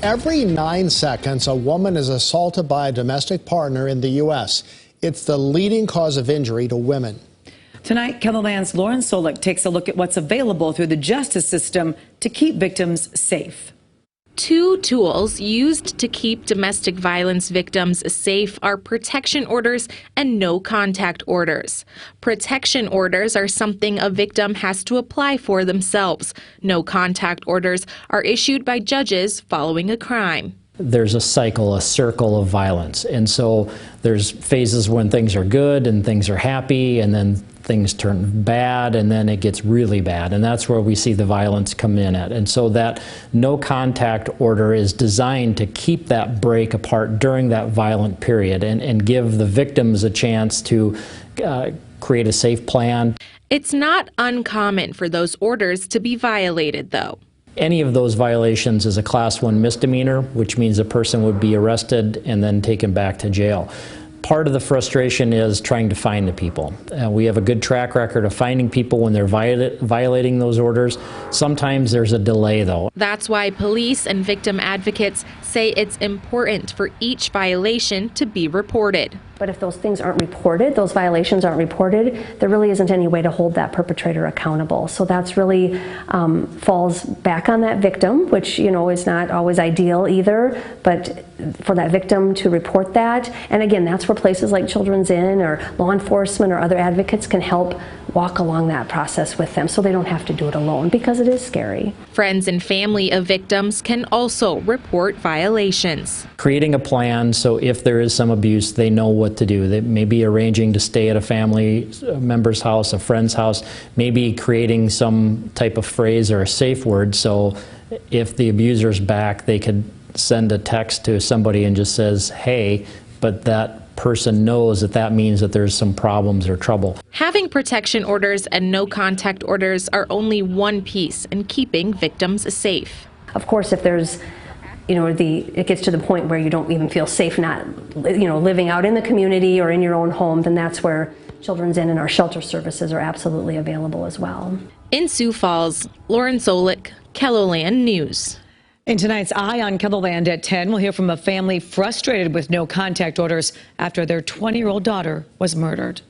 Every 9 seconds, a woman is assaulted by a domestic partner in the U.S. It's the leading cause of injury to women. Tonight, KELOLAND's Lauren Solich takes a look at what's available through the justice system to keep victims safe. Two tools used to keep domestic violence victims safe are protection orders and no contact orders. Protection orders are something a victim has to apply for themselves. No contact orders are issued by judges following a crime. There's a cycle, a circle of violence. And so there's phases when things are good and things are happy, and then things turn bad, and then it gets really bad. And that's where we see the violence come in at. And so that no contact order is designed to keep that break apart during that violent period and give the victims a chance to create a safe plan. It's not uncommon for those orders to be violated, though. Any of those violations is a Class 1 misdemeanor, which means a person would be arrested and then taken back to jail. Part of the frustration is trying to find the people. We have a good track record of finding people when they're violating those orders. Sometimes there's a delay, though. That's why police and victim advocates say it's important for each violation to be reported. But if those things aren't reported, those violations aren't reported, there really isn't any way to hold that perpetrator accountable. So that's really falls back on that victim, which, you know, is not always ideal either, but for that victim to report that. And again, that's where places like Children's Inn or law enforcement or other advocates can help walk along that process with them so they don't have to do it alone, because it is scary. Friends and family of victims can also report violations. Creating a plan so if there is some abuse, they know what to do. They may be arranging to stay at a family member's house, a friend's house, maybe creating some type of phrase or a safe word so if the abuser's back, they could send a text to somebody and just says, hey, but that person knows that that means that there's some problems or trouble. Having protection orders and no contact orders are only one piece in keeping victims safe. Of course, if there's, you know, it gets to the point where you don't even feel safe not, you know, living out in the community or in your own home, then that's where Children's Inn and our shelter services are absolutely available as well. In Sioux Falls, Lauren Solich, KELOLAND News. In tonight's Eye on KELOLAND at 10, we'll hear from a family frustrated with no contact orders after their 20-year-old daughter was murdered.